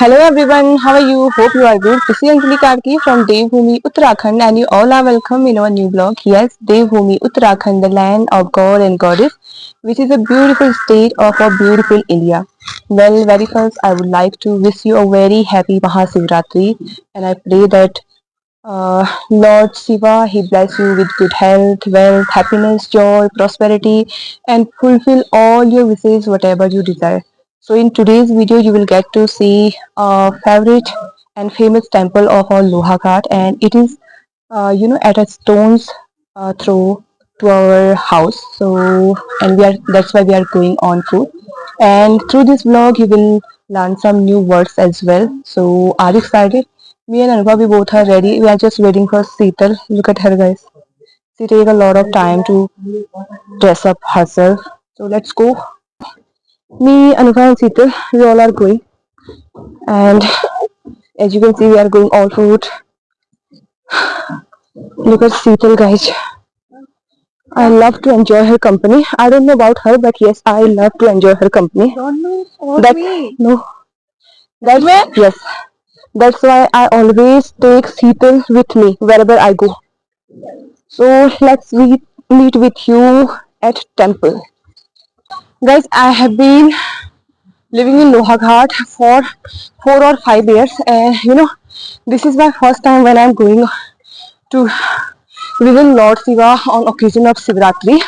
Hello everyone, how are you? Hope you are good. This is Anjali Karki from Devbhoomi, Uttarakhand, and you all are welcome in our new blog. Yes, Devbhoomi, Uttarakhand, the land of God and Goddess, which is a beautiful state of our beautiful India. Well, very first, I would like to wish you a very happy Mahashivratri, and I pray that Lord Shiva, He bless you with good health, wealth, happiness, joy, prosperity, and fulfill all your wishes, whatever you desire. So, in today's video, you will get to see a favorite and famous temple of our Lohaghat, and it is, at a stone's throw to our house. So, and that's why we are going on foot. And through this vlog, you will learn some new words as well. So, are you excited? Me and Anubha, we both are ready. We are just waiting for Seetal. Look at her, guys. She take a lot of time to dress up herself. So let's go. Me, Anubha, and Seetal, we all are going. And as you can see, we are going all foot. Look at Seetal, guys. I love to enjoy her company. I don't know about her, but yes, I love to enjoy her company. Don't know about That me. no, that's yes. That's why I always take Seetal with me wherever I go. So let's meet with you at temple. Guys, I have been living in Lohaghat for 4 or 5 years, and this is my first time when I'm going to visit Lord Shiva on occasion of Shivratri.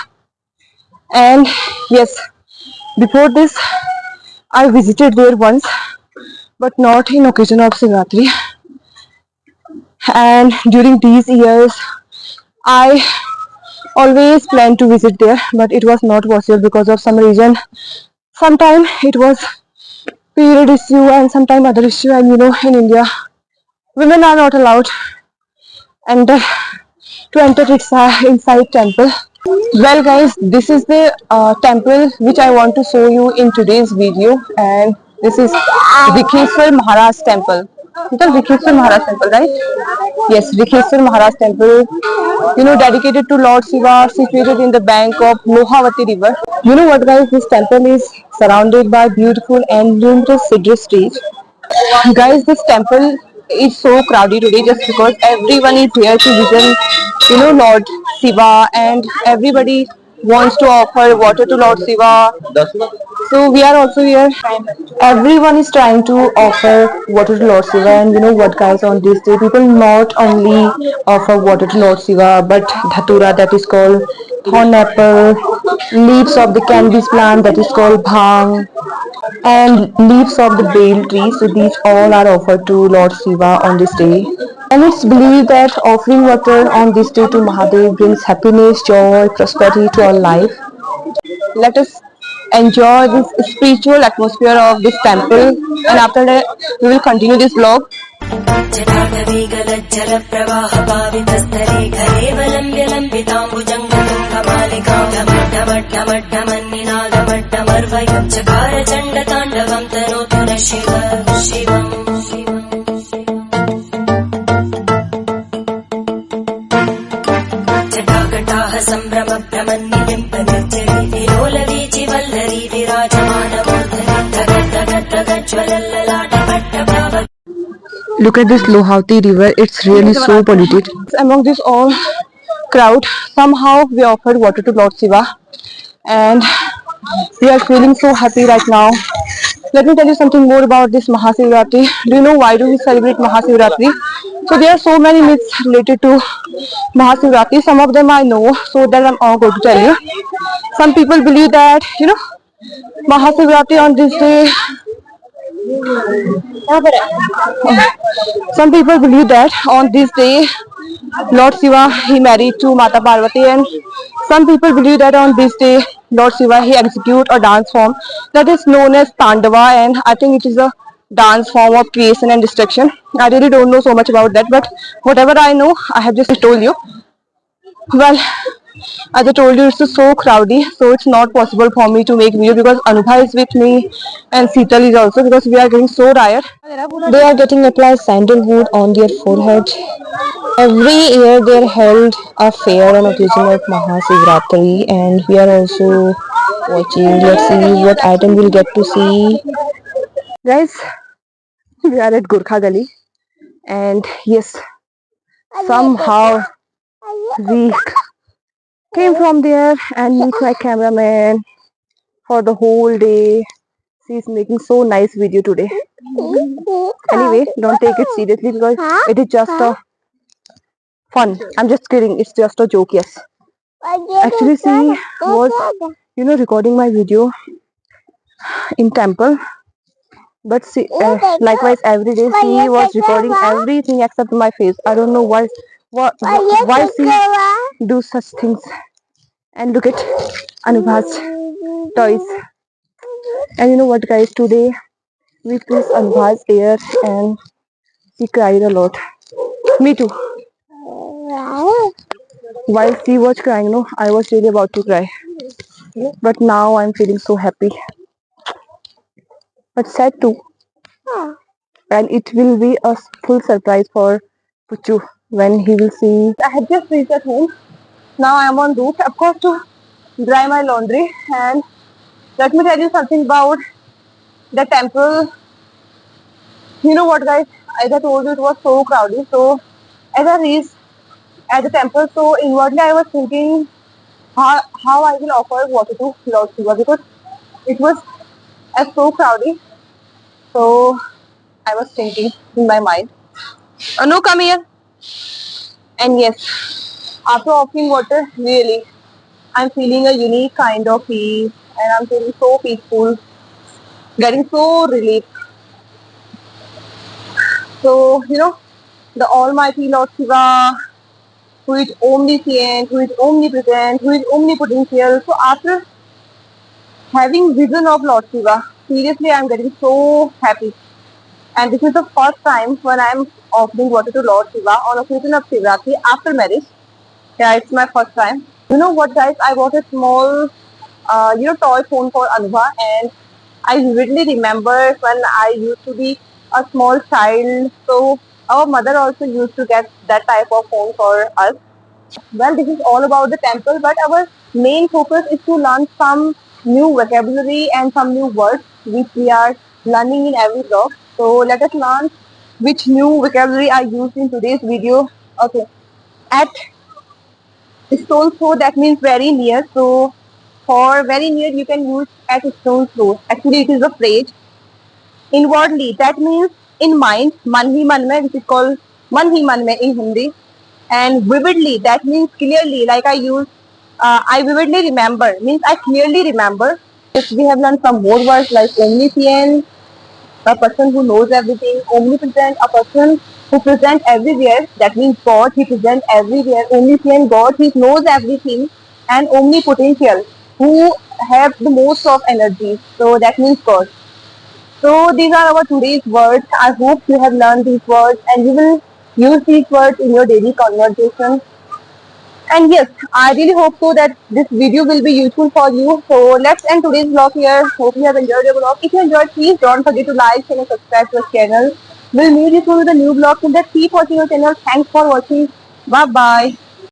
And yes, before this I visited there once, but not in occasion of Shivratri. And during these years I always planned to visit there, but it was not possible because of some reason. Sometime it was period issue and sometime other issue, and in India women are not allowed enter to enter inside temple. Well guys, this is the temple which I want to show you in today's video, and this is Vikheswar Maharaj temple. Is that Vikheswar Maharaj temple, right? Yes, Vikheswar Maharaj temple, dedicated to Lord Shiva, situated in the bank of Mohavati river. You know what guys, this temple is surrounded by beautiful and numerous citrus trees. Guys, this temple is so crowded today just because everyone is here to visit, Lord Shiva, and everybody wants to offer water to Lord Shiva. So we are also here. Everyone is trying to offer water to Lord Shiva, and you know what guys, on this day people not only offer water to Lord Shiva but dhatura, that is called thorn apple, leaves of the cannabis plant, that is called bhang, and leaves of the bale tree. So these all are offered to Lord Shiva on this day. And it's believed that offering water on this day to Mahadev brings happiness, joy, prosperity to our life. Let us enjoy this spiritual atmosphere of this temple, and after that we will continue this vlog. Look at this Lohauti river, it's really so polluted. Among this all crowd, somehow we offered water to Lord Shiva, and we are feeling so happy right now. Let me tell you something more about this Mahashivratri. Do you know why do we celebrate Mahashivratri? So there are so many myths related to Mahashivratri. Some of them I know, so that I'm all going to tell you. Some people believe that, Mahashivratri on this day, some people believe that on this day Lord Shiva he married to Mata Parvati, and some people believe that on this day Lord Shiva he execute a dance form that is known as Tandava, and I think it is a dance form of creation and destruction. I really don't know so much about that, but whatever I know I have just told you. Well, as I told you, it's so crowded, so it's not possible for me to make video because Anubha is with me and Seetal is also, because we are getting so tired. They are getting applied sandalwood on their forehead. Every year they are held a fair on occasion of Mahashivratri, and we are also watching. Let's see what item we'll get to see. Guys, We are at Gurkha Gali, and yes, somehow we came from there and meet my cameraman for the whole day. She's making so nice video today. Anyway, don't take it seriously because it is just a fun. I'm just kidding. It's just a joke. Yes. Actually, she was, recording my video in temple. But she, likewise, every day she was recording everything except my face. I don't know why she do such things. And look at Anubha's toys. And you know what, guys? Today we placed Anubha's ear and she cried a lot. Me too. While she was crying, no, I was really about to cry. But now I'm feeling so happy. But sad too. And it will be a full surprise for Puchu when he will see. I had just reached at home. Now I am on route, of course, to dry my laundry. And let me tell you something about the temple. You know what, guys? As I told you, it was so crowded. So as I reached at the temple, so inwardly I was thinking how I will offer water to Lord Shiva because it was so crowded. So I was thinking in my mind, no, come here. And yes, after offering water, really, I'm feeling a unique kind of peace and I'm feeling so peaceful, getting so relief. So, the Almighty Lord Shiva, who is omniscient, who is omnipresent, who is omnipotential. So, after having vision of Lord Shiva, seriously, I'm getting so happy. And this is the first time when I'm offering water to Lord Shiva on occasion of Shivratri after marriage. Yeah, it's my first time. You know what, guys? I bought a small, toy phone for Anubha, and I vividly remember when I used to be a small child. So our mother also used to get that type of phone for us. Well, this is all about the temple, but our main focus is to learn some new vocabulary and some new words which we are learning in every vlog. So let us learn which new vocabulary are used in today's video. Okay, at stone throw, that means very near. So for very near you can use at stone throw. Actually it is a phrase. Inwardly, that means in mind, man hi man mein, which is called man hi man mein in Hindi. And vividly, that means clearly, like I use I vividly remember, means I clearly remember. If we have learned some more words like omniscient, a person who knows everything; omnipresent, a person who presents everywhere, that means God, he presents everywhere. Omniscient, God, he knows everything. And omnipotential, who have the most of energy, so that means God. So these are our today's words. I hope you have learned these words and you will use these words in your daily conversation. And yes, I really hope so that this video will be useful for you. So let's end today's vlog here. Hope you have enjoyed your vlog. If you enjoyed, please don't forget to like, share and subscribe to our channel. We'll meet you soon with a new vlog. Till that, keep watching our channel. Thanks for watching. Bye bye.